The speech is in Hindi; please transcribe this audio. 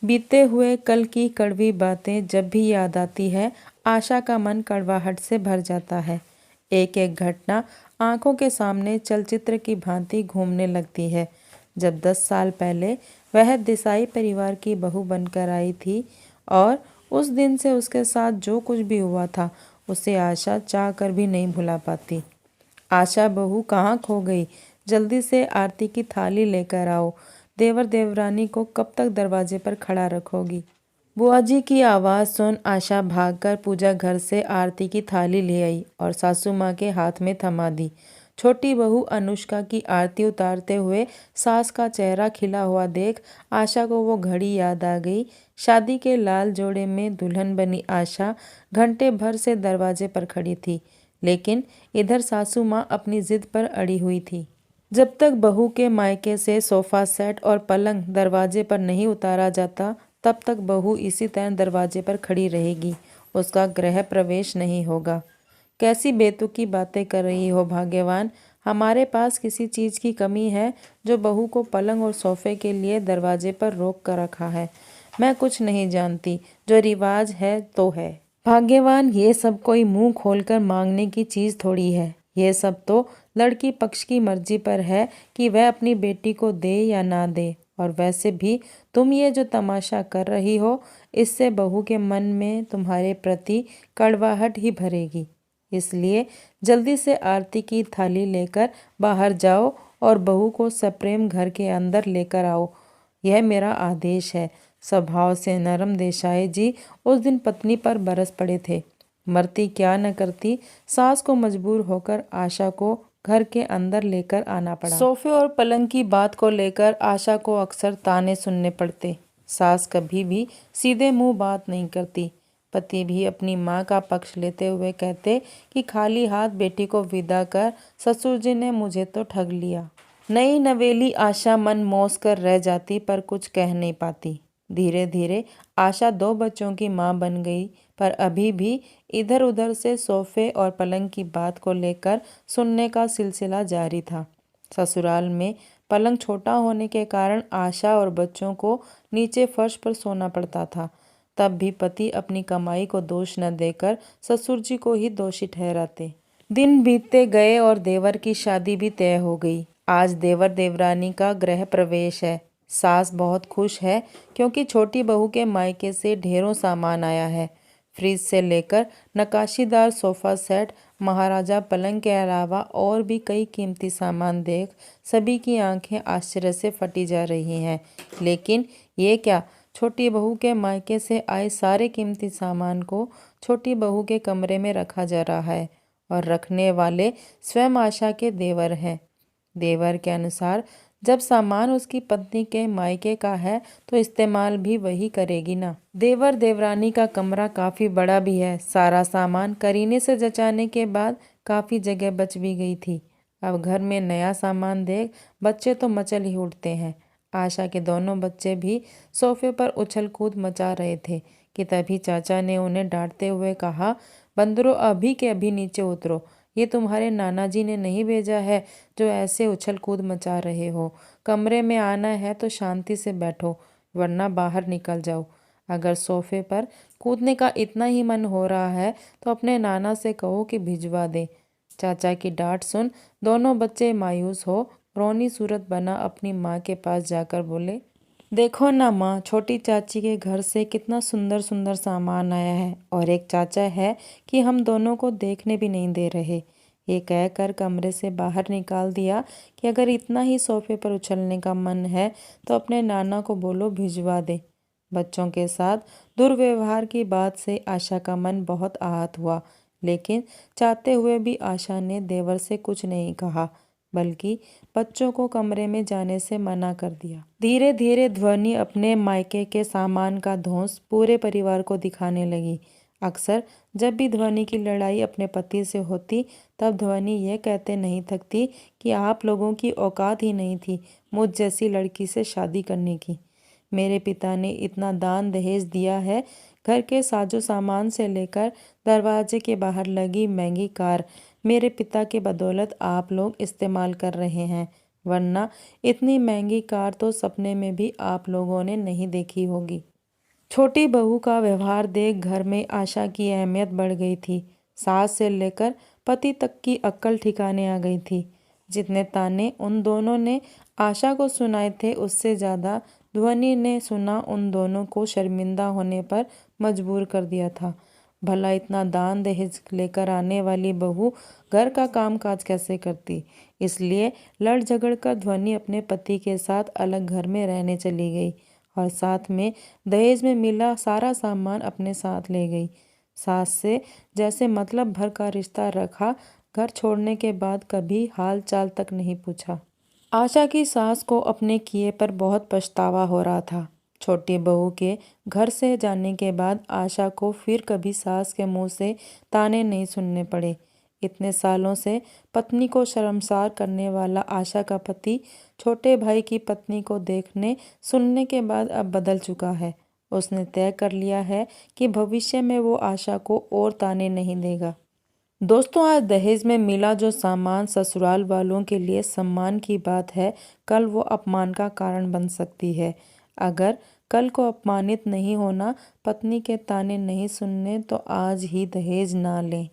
बीते हुए कल की कड़वी बातें जब भी याद आती है, आशा का मन कड़वाहट से भर जाता है। एक एक घटना आंखों के सामने चलचित्र की भांति घूमने लगती है। जब 10 साल पहले वह देसाई परिवार की बहू बनकर आई थी और उस दिन से उसके साथ जो कुछ भी हुआ था, उसे आशा चाह कर भी नहीं भुला पाती। आशा बहू कहाँ खो गई? जल्दी से आरती की थाली लेकर आओ। देवर देवरानी को कब तक दरवाजे पर खड़ा रखोगी? बुआ जी की आवाज़ सुन आशा भागकर पूजा घर से आरती की थाली ले आई और सासू माँ के हाथ में थमा दी। छोटी बहू अनुष्का की आरती उतारते हुए सास का चेहरा खिला हुआ देख आशा को वो घड़ी याद आ गई। शादी के लाल जोड़े में दुल्हन बनी आशा घंटे भर से दरवाजे पर खड़ी थी, लेकिन इधर सासू माँ अपनी जिद पर अड़ी हुई थी। जब तक बहू के मायके से सोफा सेट और पलंग दरवाजे पर नहीं उतारा जाता, तब तक बहू इसी तरह दरवाजे पर खड़ी रहेगी। उसका गृह प्रवेश नहीं होगा। कैसी बेतुकी बातें कर रही हो भाग्यवान। हमारे पास किसी चीज़ की कमी है जो बहू को पलंग और सोफे के लिए दरवाजे पर रोक कर रखा है? मैं कुछ नहीं जानती, जो रिवाज है तो है। भाग्यवान, ये सब कोई मुंह खोलकर मांगने की चीज़ थोड़ी है। ये सब तो लड़की पक्ष की मर्जी पर है कि वह अपनी बेटी को दे या ना दे। और वैसे भी तुम ये जो तमाशा कर रही हो, इससे बहू के मन में तुम्हारे प्रति कड़वाहट ही भरेगी। इसलिए जल्दी से आरती की थाली लेकर बाहर जाओ और बहू को सप्रेम घर के अंदर लेकर आओ। यह मेरा आदेश है। स्वभाव से नरम देसाई जी उस दिन पत्नी पर बरस पड़े थे। मरती क्या न करती, सास को मजबूर होकर आशा को घर के अंदर लेकर आना पड़ा। सोफे और पलंग की बात को लेकर आशा को अक्सर ताने सुनने पड़ते। सास कभी भी सीधे मुंह बात नहीं करती। पति भी अपनी माँ का पक्ष लेते हुए कहते कि खाली हाथ बेटी को विदा कर ससुर जी ने मुझे तो ठग लिया। नई नवेली आशा मन मौज कर रह जाती, पर कुछ कह नहीं पाती। धीरे धीरे आशा 2 बच्चों की माँ बन गई, पर अभी भी इधर उधर से सोफे और पलंग की बात को लेकर सुनने का सिलसिला जारी था। ससुराल में पलंग छोटा होने के कारण आशा और बच्चों को नीचे फर्श पर सोना पड़ता था। तब भी पति अपनी कमाई को दोष न देकर ससुर जी को ही दोषी ठहराते। दिन बीतते गए और देवर की शादी भी तय हो गई। आज देवर देवरानी का गृह प्रवेश है। सास बहुत खुश है क्योंकि छोटी बहू के मायके से ढेरों सामान आया है। फ्रिज से लेकर नक्काशीदार सोफा सेट, महाराजा पलंग के अलावा और भी कई कीमती सामान देख सभी की आंखें आश्चर्य से फटी जा रही हैं। लेकिन ये क्या, छोटी बहू के मायके से आए सारे कीमती सामान को छोटी बहू के कमरे में रखा जा रहा है और रखने वाले स्वयं आशा के देवर हैं। देवर के अनुसार जब सामान उसकी पत्नी के मायके का है तो इस्तेमाल भी वही करेगी ना। देवर देवरानी का कमरा काफ़ी बड़ा भी है। सारा सामान करीने से जचाने के बाद काफ़ी जगह बच भी गई थी। अब घर में नया सामान देख बच्चे तो मचल ही उठते हैं। आशा के दोनों बच्चे भी सोफे पर उछल कूद मचा रहे थे कि तभी चाचा ने उन्हें डांटते हुए कहा, बंदरों, अभी के अभी नीचे उतरो। ये तुम्हारे नाना जी ने नहीं भेजा है जो ऐसे उछल कूद मचा रहे हो। कमरे में आना है तो शांति से बैठो, वरना बाहर निकल जाओ। अगर सोफे पर कूदने का इतना ही मन हो रहा है तो अपने नाना से कहो कि भिजवा दे। चाचा की डांट सुन दोनों बच्चे मायूस हो रोनी सूरत बना अपनी माँ के पास जाकर बोले, देखो ना माँ, छोटी चाची के घर से कितना सुंदर सुंदर सामान आया है और एक चाचा है कि हम दोनों को देखने भी नहीं दे रहे। ये कहकर कमरे से बाहर निकाल दिया कि अगर इतना ही सोफे पर उछलने का मन है तो अपने नाना को बोलो भिजवा दे। बच्चों के साथ दुर्व्यवहार की बात से आशा का मन बहुत आहत हुआ, लेकिन चाहते हुए भी आशा ने देवर से कुछ नहीं कहा, बल्कि बच्चों को कमरे में जाने से मना कर दिया। धीरे धीरे ध्वनि अपने मायके के सामान का धौंस पूरे परिवार को दिखाने लगी। अक्सर जब भी ध्वनि की लड़ाई अपने पति से होती, तब ध्वनि यह कहते नहीं थकती कि आप लोगों की औकात ही नहीं थी मुझ जैसी लड़की से शादी करने की। मेरे पिता ने इतना दान दहेज दिया है, घर के साजो सामान से लेकर दरवाजे के बाहर लगी महंगी कार मेरे पिता के बदौलत आप लोग इस्तेमाल कर रहे हैं, वरना इतनी महंगी कार तो सपने में भी आप लोगों ने नहीं देखी होगी। छोटी बहू का व्यवहार देख घर में आशा की अहमियत बढ़ गई थी। सास से लेकर पति तक की अक्ल ठिकाने आ गई थी। जितने ताने उन दोनों ने आशा को सुनाए थे, उससे ज़्यादा ध्वनि ने सुना उन दोनों को शर्मिंदा होने पर मजबूर कर दिया था। भला इतना दान दहेज लेकर आने वाली बहू घर का काम काज कैसे करती। इसलिए लड़ झगड़ कर ध्वनि अपने पति के साथ अलग घर में रहने चली गई और साथ में दहेज में मिला सारा सामान अपने साथ ले गई। सास से जैसे मतलब भर का रिश्ता रखा, घर छोड़ने के बाद कभी हाल चाल तक नहीं पूछा। आशा की सास को अपने किए पर बहुत पछतावा हो रहा था। छोटी बहू के घर से जाने के बाद आशा को फिर कभी सास के मुंह से ताने नहीं सुनने पड़े। इतने सालों से पत्नी को शर्मसार करने वाला आशा का पति छोटे भाई की पत्नी को देखने सुनने के बाद अब बदल चुका है। उसने तय कर लिया है कि भविष्य में वो आशा को और ताने नहीं देगा। दोस्तों, आज दहेज में मिला जो सामान ससुराल वालों के लिए सम्मान की बात है, कल वो अपमान का कारण बन सकती है। अगर कल को अपमानित नहीं होना, पत्नी के ताने नहीं सुनने, तो आज ही दहेज ना लें।